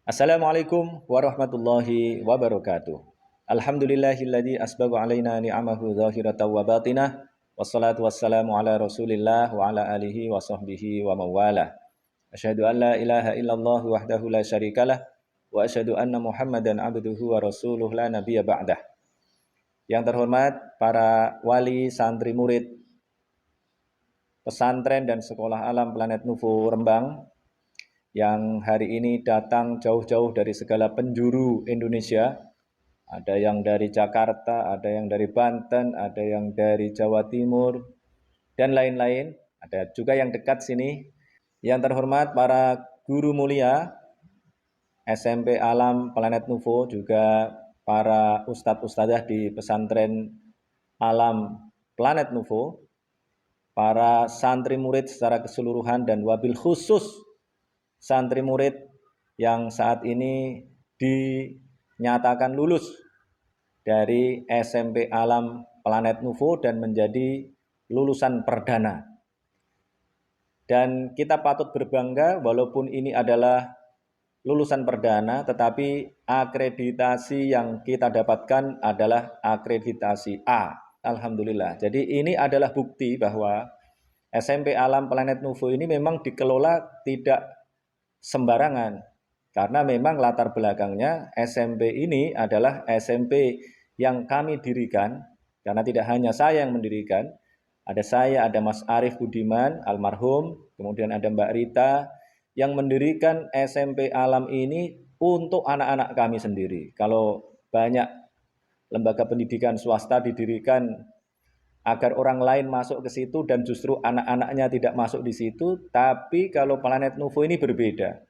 Assalamualaikum warahmatullahi wabarakatuh. Alhamdulillahilladzi asbagha alaina ni'amahu zahiratan wa batinah. Wassalatu wassalamu ala Rasulillah wa ala alihi wa sahbihi wa mawalah. Asyhadu an la ilaha illallah wahdahu la syarikalah wa asyhadu anna Muhammadan abduhu wa rasuluh la nabiyya ba'dah. Yang terhormat para wali, santri, murid pesantren dan sekolah alam Planet Nuvo Rembang yang hari ini datang jauh-jauh dari segala penjuru Indonesia. Ada yang dari Jakarta, ada yang dari Banten, ada yang dari Jawa Timur, dan lain-lain. Ada juga yang dekat sini. Yang terhormat para guru mulia SMP Alam Planet Nuvo, juga para ustadz-ustadzah di pesantren Alam Planet Nuvo, para santri murid secara keseluruhan, dan wabil khusus santri murid yang saat ini dinyatakan lulus dari SMP Alam Planet Nuvo dan menjadi lulusan perdana. Dan kita patut berbangga walaupun ini adalah lulusan perdana, tetapi akreditasi yang kita dapatkan adalah akreditasi A. Alhamdulillah. Jadi ini adalah bukti bahwa SMP Alam Planet Nuvo ini memang dikelola tidak sembarangan, karena memang latar belakangnya SMP ini adalah SMP yang kami dirikan, karena tidak hanya saya yang mendirikan, ada saya, ada Mas Arif Budiman almarhum, kemudian ada Mbak Rita yang mendirikan SMP Alam ini untuk anak-anak kami sendiri. Kalau banyak lembaga pendidikan swasta didirikan agar orang lain masuk ke situ dan justru anak-anaknya tidak masuk di situ, tapi kalau Planet Nuvo ini berbeda.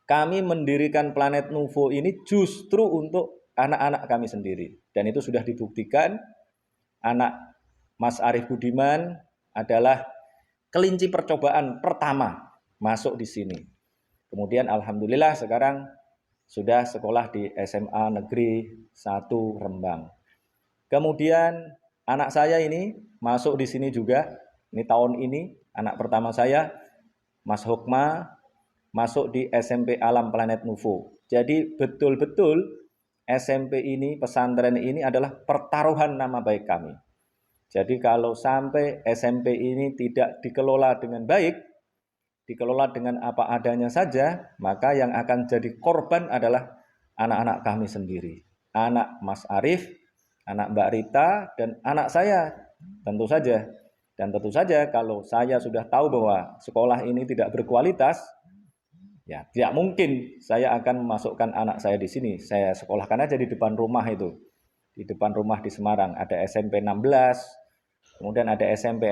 Kami mendirikan Planet Nuvo ini justru untuk anak-anak kami sendiri, dan itu sudah dibuktikan. Anak Mas Arif Budiman adalah kelinci percobaan pertama masuk di sini. Kemudian alhamdulillah sekarang sudah sekolah di SMA Negeri 1 Rembang. Kemudian anak saya ini masuk di sini juga. Ini tahun ini anak pertama saya, Mas Hokma, masuk di SMP Alam Planet Nuvo. Jadi betul-betul SMP ini, pesantren ini adalah pertaruhan nama baik kami. Jadi kalau sampai SMP ini tidak dikelola dengan baik, dikelola dengan apa adanya saja, maka yang akan jadi korban adalah anak-anak kami sendiri. Anak Mas Arif, anak Mbak Rita, dan anak saya tentu saja. Dan tentu saja kalau saya sudah tahu bahwa sekolah ini tidak berkualitas, ya tidak mungkin saya akan memasukkan anak saya di sini. Saya sekolahkan aja di depan rumah itu. Di depan rumah di Semarang ada SMP 16, kemudian ada SMP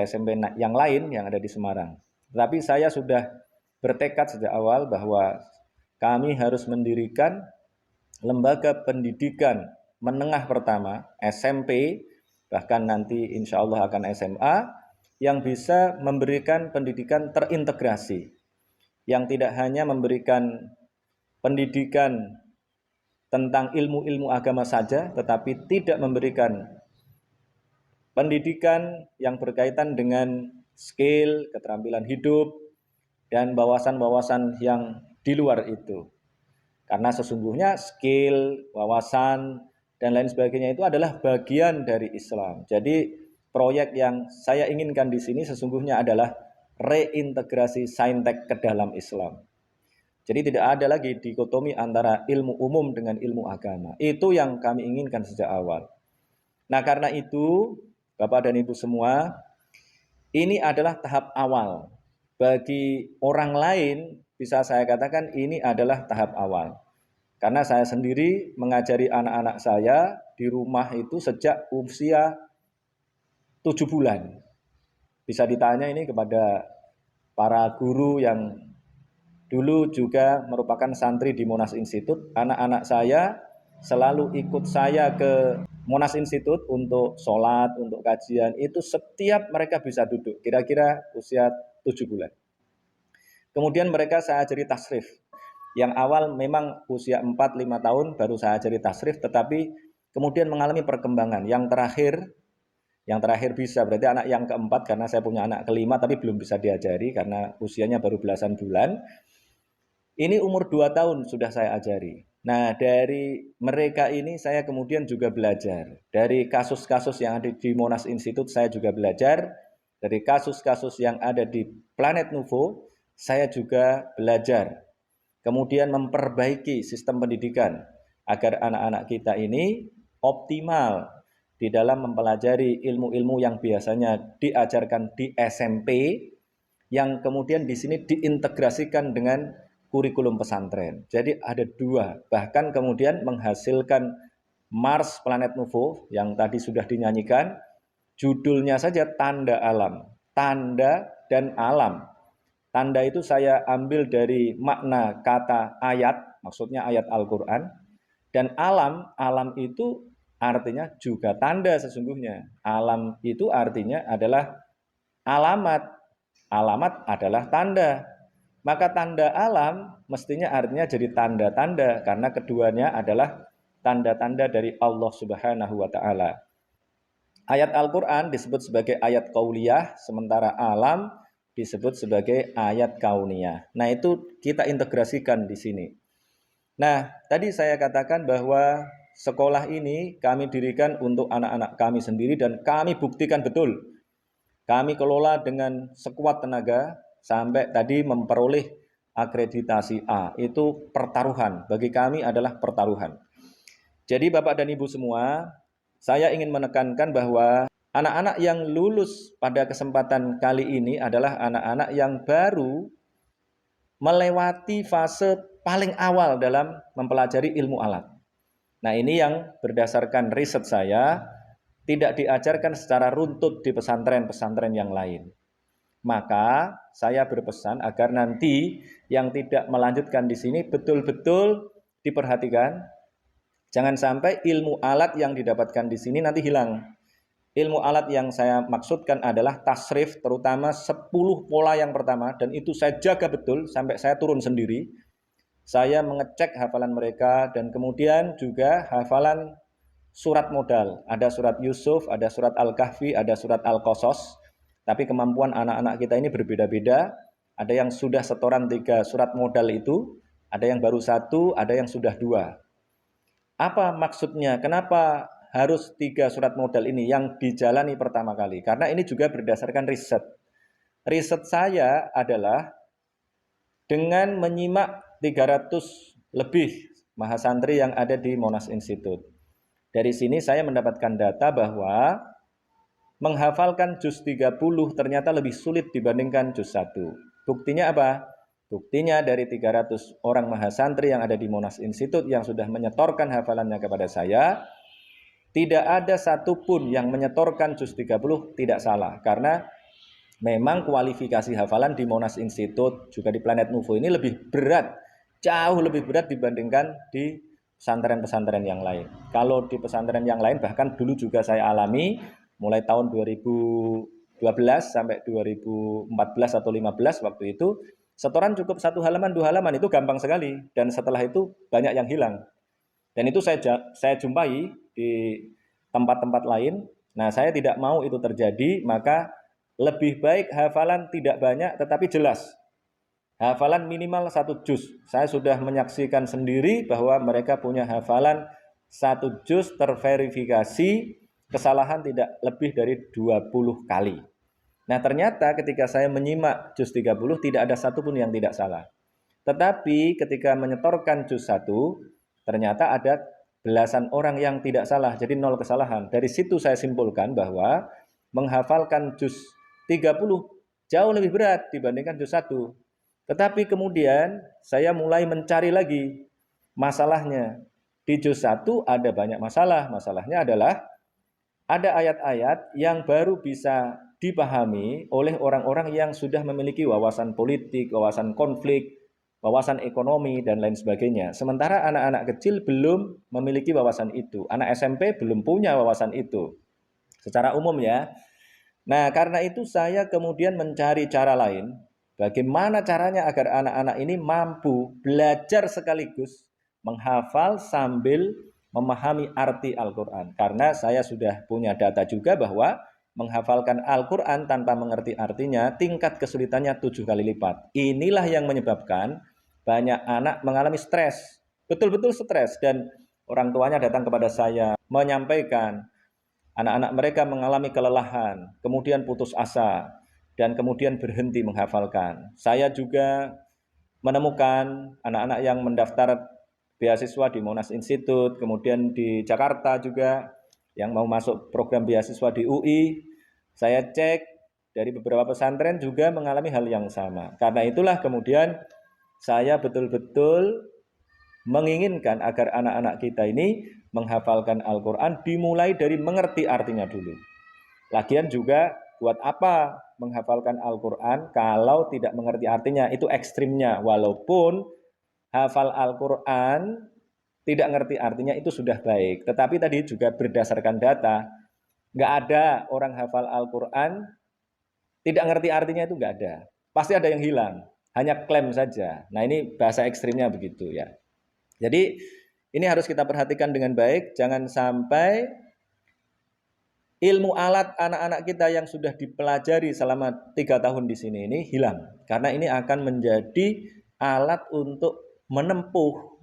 yang lain yang ada di Semarang. Tetapi saya sudah bertekad sejak awal bahwa kami harus mendirikan lembaga pendidikan menengah pertama, SMP, bahkan nanti insya Allah akan SMA, yang bisa memberikan pendidikan terintegrasi, yang tidak hanya memberikan pendidikan tentang ilmu-ilmu agama saja, tetapi tidak memberikan pendidikan yang berkaitan dengan skill, keterampilan hidup, dan wawasan-wawasan yang di luar itu. Karena sesungguhnya skill, wawasan, dan lain sebagainya itu adalah bagian dari Islam. Jadi proyek yang saya inginkan di sini sesungguhnya adalah reintegrasi saintek ke dalam Islam. Jadi tidak ada lagi dikotomi antara ilmu umum dengan ilmu agama. Itu yang kami inginkan sejak awal. Nah karena itu, Bapak dan Ibu semua, ini adalah tahap awal. Bagi orang lain bisa saya katakan ini adalah tahap awal. Karena saya sendiri mengajari anak-anak saya di rumah itu sejak usia 7 bulan. Bisa ditanya ini kepada para guru yang dulu juga merupakan santri di Monas Institute. Anak-anak saya selalu ikut saya ke Monas Institute untuk sholat, untuk kajian. Itu setiap mereka bisa duduk, kira-kira usia 7 bulan. Kemudian mereka saya ajari tasrif. Yang awal memang usia 4-5 tahun baru saya ajari tasrif, tetapi kemudian mengalami perkembangan. Yang terakhir bisa, berarti anak yang keempat, karena saya punya anak kelima tapi belum bisa diajari karena usianya baru belasan bulan. Ini umur 2 tahun sudah saya ajari. Nah, dari mereka ini saya kemudian juga belajar. Dari kasus-kasus yang ada di Monash Institute saya juga belajar. Dari kasus-kasus yang ada di Planet Nuvo saya juga belajar. Kemudian memperbaiki sistem pendidikan agar anak-anak kita ini optimal di dalam mempelajari ilmu-ilmu yang biasanya diajarkan di SMP, yang kemudian di sini diintegrasikan dengan kurikulum pesantren. Jadi ada 2, bahkan kemudian menghasilkan Mars Planet Nuvo yang tadi sudah dinyanyikan, judulnya saja Tanda Alam. Tanda dan alam. Tanda itu saya ambil dari makna kata ayat, maksudnya ayat Al-Quran. Dan alam, alam itu artinya juga tanda sesungguhnya. Alam itu artinya adalah alamat. Alamat adalah tanda. Maka tanda alam mestinya artinya jadi tanda-tanda, karena keduanya adalah tanda-tanda dari Allah Subhanahu wa Ta'ala. Ayat Al-Quran disebut sebagai ayat qauliyah, sementara alam disebut sebagai ayat kauniyah. Nah, itu kita integrasikan di sini. Nah, tadi saya katakan bahwa sekolah ini kami dirikan untuk anak-anak kami sendiri dan kami buktikan betul. Kami kelola dengan sekuat tenaga sampai tadi memperoleh akreditasi A. Itu pertaruhan, bagi kami adalah pertaruhan. Jadi Bapak dan Ibu semua, saya ingin menekankan bahwa anak-anak yang lulus pada kesempatan kali ini adalah anak-anak yang baru melewati fase paling awal dalam mempelajari ilmu alat. Nah, ini yang berdasarkan riset saya tidak diajarkan secara runtut di pesantren-pesantren yang lain. Maka saya berpesan agar nanti yang tidak melanjutkan di sini betul-betul diperhatikan. Jangan sampai ilmu alat yang didapatkan di sini nanti hilang. Ilmu alat yang saya maksudkan adalah tasrif, terutama 10 pola yang pertama, dan itu saya jaga betul sampai saya turun sendiri. Saya mengecek hafalan mereka dan kemudian juga hafalan surat modal. Ada surat Yusuf, ada surat Al-Kahfi, ada surat Al-Qasas. Tapi kemampuan anak-anak kita ini berbeda-beda. Ada yang sudah setoran 3 surat modal itu, ada yang baru 1, ada yang sudah 2. Apa maksudnya? Kenapa harus 3 surat modal ini yang dijalani pertama kali? Karena ini juga berdasarkan riset. Riset saya adalah dengan menyimak 300 lebih mahasantri yang ada di Monash Institute. Dari sini saya mendapatkan data bahwa menghafalkan juz 30 ternyata lebih sulit dibandingkan juz 1. Buktinya apa? Buktinya dari 300 orang mahasantri yang ada di Monash Institute yang sudah menyetorkan hafalannya kepada saya, tidak ada satupun yang menyetorkan juz 30 tidak salah. Karena memang kualifikasi hafalan di Monash Institute juga di Planet Nuvo ini lebih berat, jauh lebih berat dibandingkan di pesantren-pesantren yang lain. Kalau di pesantren yang lain bahkan dulu juga saya alami mulai tahun 2012 sampai 2014 atau 15 waktu itu, setoran cukup 1 halaman, 2 halaman itu gampang sekali, dan setelah itu banyak yang hilang. Dan itu saya jumpai di tempat-tempat lain. Nah, saya tidak mau itu terjadi, maka lebih baik hafalan tidak banyak tetapi jelas. Hafalan minimal 1 juz. Saya sudah menyaksikan sendiri bahwa mereka punya hafalan 1 juz terverifikasi, kesalahan tidak lebih dari 20 kali. Nah, ternyata ketika saya menyimak juz 30 tidak ada satupun yang tidak salah. Tetapi ketika menyetorkan juz 1, ternyata ada belasan orang yang tidak salah, jadi 0 kesalahan. Dari situ saya simpulkan bahwa menghafalkan juz 30 jauh lebih berat dibandingkan juz 1. Tetapi kemudian saya mulai mencari lagi masalahnya. Di juz 1 ada banyak masalah. Masalahnya adalah ada ayat-ayat yang baru bisa dipahami oleh orang-orang yang sudah memiliki wawasan politik, wawasan konflik, wawasan ekonomi, dan lain sebagainya. Sementara anak-anak kecil belum memiliki wawasan itu. Anak SMP belum punya wawasan itu. Secara umum ya. Nah, karena itu saya kemudian mencari cara lain. Bagaimana caranya agar anak-anak ini mampu belajar sekaligus menghafal sambil memahami arti Al-Quran. Karena saya sudah punya data juga bahwa menghafalkan Al-Quran tanpa mengerti artinya tingkat kesulitannya 7 kali lipat. Inilah yang menyebabkan banyak anak mengalami stres, betul-betul stres, dan orang tuanya datang kepada saya menyampaikan anak-anak mereka mengalami kelelahan, kemudian putus asa, dan kemudian berhenti menghafalkan. Saya juga menemukan anak-anak yang mendaftar beasiswa di Monash Institute, kemudian di Jakarta juga yang mau masuk program beasiswa di UI. Saya cek dari beberapa pesantren juga mengalami hal yang sama. Karena itulah kemudian saya betul-betul menginginkan agar anak-anak kita ini menghafalkan Al-Quran dimulai dari mengerti artinya dulu. Lagian juga buat apa menghafalkan Al-Quran kalau tidak mengerti artinya? Itu ekstrimnya. Walaupun hafal Al-Quran tidak ngerti artinya itu sudah baik. Tetapi tadi juga berdasarkan data, nggak ada orang hafal Al-Quran tidak ngerti artinya, itu nggak ada. Pasti ada yang hilang. Hanya klaim saja. Nah ini bahasa ekstrimnya begitu ya. Jadi ini harus kita perhatikan dengan baik. Jangan sampai ilmu alat anak-anak kita yang sudah dipelajari selama 3 tahun di sini ini hilang. Karena ini akan menjadi alat untuk menempuh,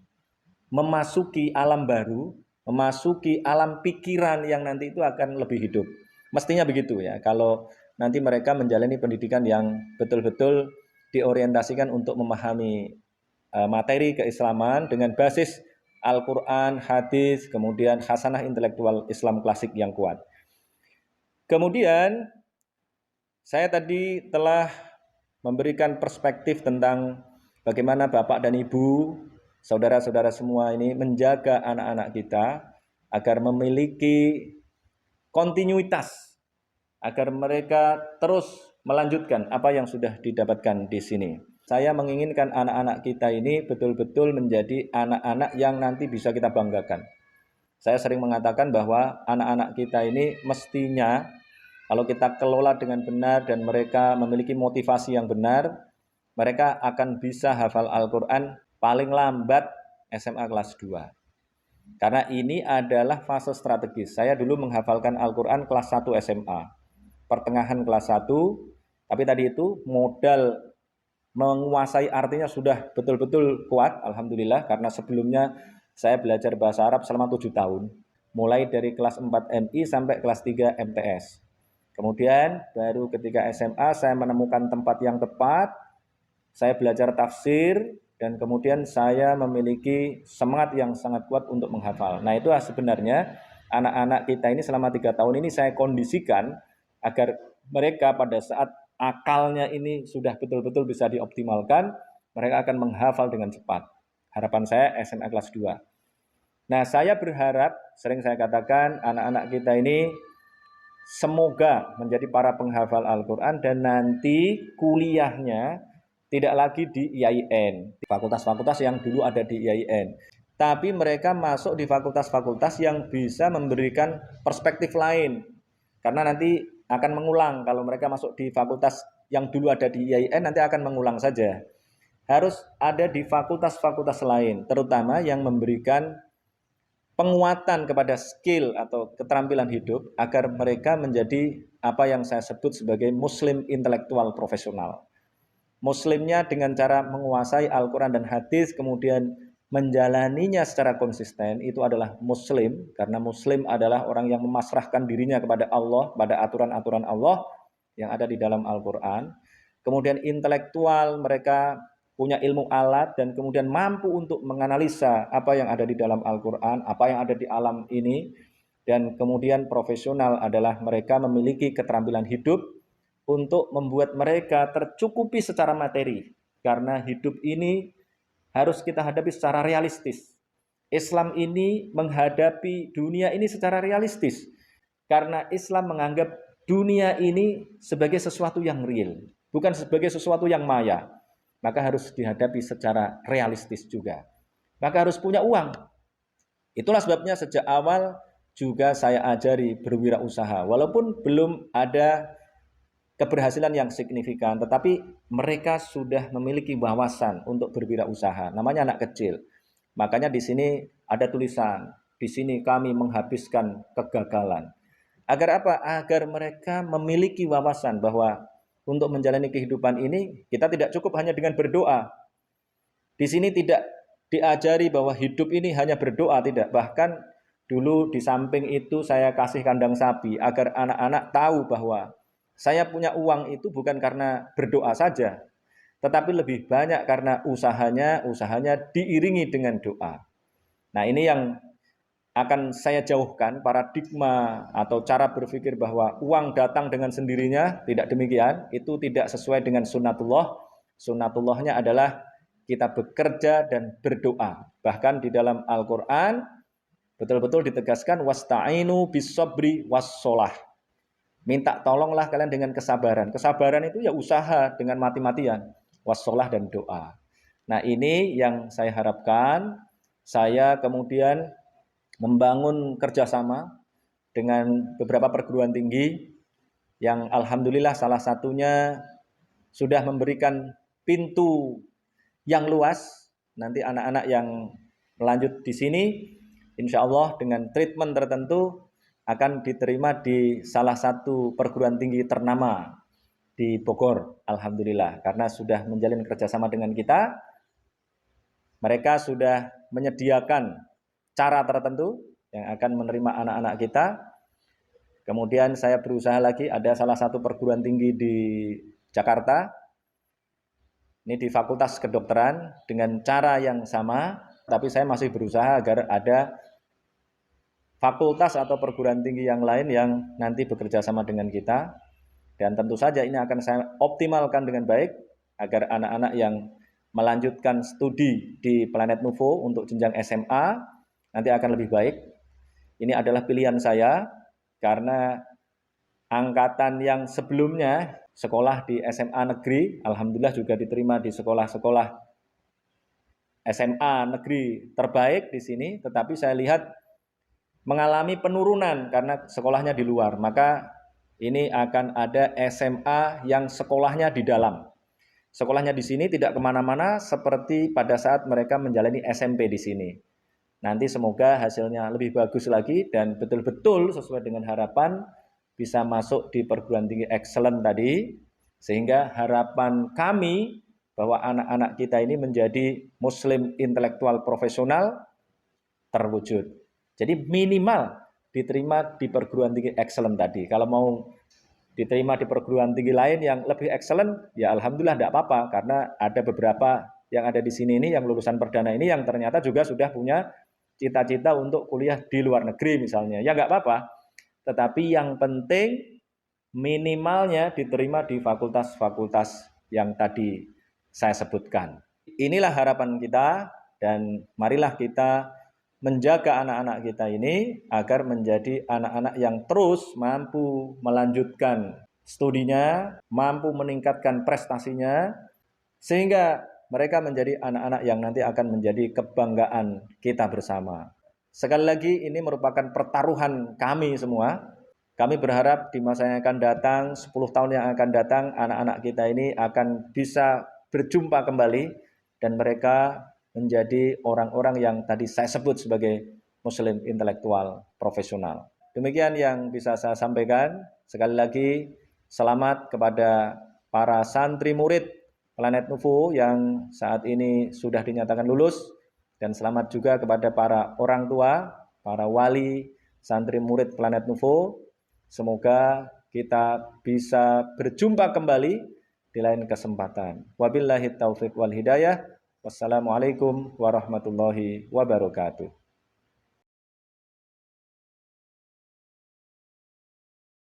memasuki alam baru, memasuki alam pikiran yang nanti itu akan lebih hidup. Mestinya begitu ya, kalau nanti mereka menjalani pendidikan yang betul-betul diorientasikan untuk memahami materi keislaman dengan basis Al-Quran, hadis, kemudian khasanah intelektual Islam klasik yang kuat. Kemudian saya tadi telah memberikan perspektif tentang bagaimana Bapak dan Ibu, saudara-saudara semua ini menjaga anak-anak kita agar memiliki kontinuitas, agar mereka terus melanjutkan apa yang sudah didapatkan di sini. Saya menginginkan anak-anak kita ini betul-betul menjadi anak-anak yang nanti bisa kita banggakan. Saya sering mengatakan bahwa anak-anak kita ini mestinya kalau kita kelola dengan benar dan mereka memiliki motivasi yang benar, mereka akan bisa hafal Al-Quran paling lambat SMA kelas 2. Karena ini adalah fase strategis. Saya dulu menghafalkan Al-Quran kelas 1 SMA, pertengahan kelas 1, tapi tadi itu modal menguasai artinya sudah betul-betul kuat, alhamdulillah, karena sebelumnya saya belajar bahasa Arab selama 7 tahun, mulai dari kelas 4 MI sampai kelas 3 MTS. Kemudian baru ketika SMA saya menemukan tempat yang tepat, saya belajar tafsir, dan kemudian saya memiliki semangat yang sangat kuat untuk menghafal. Nah itu sebenarnya anak-anak kita ini selama 3 tahun ini saya kondisikan agar mereka pada saat akalnya ini sudah betul-betul bisa dioptimalkan, mereka akan menghafal dengan cepat. Harapan saya SMA kelas 2. Nah saya berharap, sering saya katakan, anak-anak kita ini semoga menjadi para penghafal Al-Quran dan nanti kuliahnya tidak lagi di IAIN, di fakultas-fakultas yang dulu ada di IAIN. Tapi mereka masuk di fakultas-fakultas yang bisa memberikan perspektif lain. Karena nanti akan mengulang, kalau mereka masuk di fakultas yang dulu ada di IAIN nanti akan mengulang saja. Harus ada di fakultas-fakultas lain, terutama yang memberikan penguatan kepada skill atau keterampilan hidup agar mereka menjadi apa yang saya sebut sebagai muslim intelektual profesional. Muslimnya dengan cara menguasai Al-Quran dan hadis, kemudian menjalaninya secara konsisten, itu adalah muslim, karena muslim adalah orang yang memasrahkan dirinya kepada Allah, pada aturan-aturan Allah yang ada di dalam Al-Quran. Kemudian intelektual, mereka punya ilmu alat dan kemudian mampu untuk menganalisa apa yang ada di dalam Al-Quran, apa yang ada di alam ini. Dan kemudian profesional adalah mereka memiliki keterampilan hidup untuk membuat mereka tercukupi secara materi. Karena hidup ini harus kita hadapi secara realistis. Islam ini menghadapi dunia ini secara realistis. Karena Islam menganggap dunia ini sebagai sesuatu yang real, bukan sebagai sesuatu yang maya. Maka harus dihadapi secara realistis juga. Maka harus punya uang. Itulah sebabnya sejak awal juga saya ajari berwirausaha. Walaupun belum ada keberhasilan yang signifikan, tetapi mereka sudah memiliki wawasan untuk berwirausaha. Namanya anak kecil. Makanya di sini ada tulisan, di sini kami menghabiskan kegagalan. Agar apa? Agar mereka memiliki wawasan bahwa untuk menjalani kehidupan ini kita tidak cukup hanya dengan berdoa. Di sini tidak diajari bahwa hidup ini hanya berdoa, tidak. Bahkan dulu di samping itu saya kasih kandang sapi agar anak-anak tahu bahwa saya punya uang itu bukan karena berdoa saja, tetapi lebih banyak karena usahanya diiringi dengan doa. Nah, ini yang akan saya jauhkan, paradigma atau cara berpikir bahwa uang datang dengan sendirinya, tidak demikian. Itu tidak sesuai dengan sunnatullah. Sunnatullahnya adalah kita bekerja dan berdoa. Bahkan di dalam Al-Quran betul-betul ditegaskan wasta'inu bisobri wassolah. Minta tolonglah kalian dengan kesabaran. Kesabaran itu ya usaha dengan mati-matian. Wassolah dan doa. Nah, ini yang saya harapkan. Saya kemudian membangun kerjasama dengan beberapa perguruan tinggi yang alhamdulillah salah satunya sudah memberikan pintu yang luas. Nanti anak-anak yang melanjut di sini insya Allah dengan treatment tertentu akan diterima di salah satu perguruan tinggi ternama di Bogor, alhamdulillah. Karena sudah menjalin kerjasama dengan kita, mereka sudah menyediakan cara tertentu yang akan menerima anak-anak kita. Kemudian saya berusaha lagi, ada salah satu perguruan tinggi di Jakarta, ini di Fakultas Kedokteran dengan cara yang sama, tapi saya masih berusaha agar ada fakultas atau perguruan tinggi yang lain yang nanti bekerja sama dengan kita. Dan tentu saja ini akan saya optimalkan dengan baik agar anak-anak yang melanjutkan studi di Planet Nuvo untuk jenjang SMA nanti akan lebih baik. Ini adalah pilihan saya karena angkatan yang sebelumnya sekolah di SMA negeri, alhamdulillah juga diterima di sekolah-sekolah SMA negeri terbaik di sini, tetapi saya lihat mengalami penurunan karena sekolahnya di luar. Maka ini akan ada SMA yang sekolahnya di dalam. Sekolahnya di sini tidak kemana-mana seperti pada saat mereka menjalani SMP di sini. Nanti semoga hasilnya lebih bagus lagi dan betul-betul sesuai dengan harapan bisa masuk di perguruan tinggi excellent tadi, sehingga harapan kami bahwa anak-anak kita ini menjadi muslim intelektual profesional terwujud. Jadi minimal diterima di perguruan tinggi excellent tadi. Kalau mau diterima di perguruan tinggi lain yang lebih excellent, ya alhamdulillah tidak apa-apa, karena ada beberapa yang ada di sini ini yang lulusan perdana ini yang ternyata juga sudah punya cita-cita untuk kuliah di luar negeri misalnya. Ya nggak apa-apa, tetapi yang penting minimalnya diterima di fakultas-fakultas yang tadi saya sebutkan. Inilah harapan kita dan marilah kita menjaga anak-anak kita ini agar menjadi anak-anak yang terus mampu melanjutkan studinya, mampu meningkatkan prestasinya, sehingga mereka menjadi anak-anak yang nanti akan menjadi kebanggaan kita bersama. Sekali lagi ini merupakan pertaruhan kami semua. Kami berharap di masa yang akan datang, 10 tahun yang akan datang, anak-anak kita ini akan bisa berjumpa kembali dan mereka menjadi orang-orang yang tadi saya sebut sebagai muslim intelektual profesional. Demikian yang bisa saya sampaikan. Sekali lagi selamat kepada para santri murid Planet Nuvo yang saat ini sudah dinyatakan lulus, dan selamat juga kepada para orang tua, para wali santri murid Planet Nuvo. Semoga kita bisa berjumpa kembali di lain kesempatan. Wabillahi taufiq wal hidayah. Wassalamualaikum warahmatullahi wabarakatuh.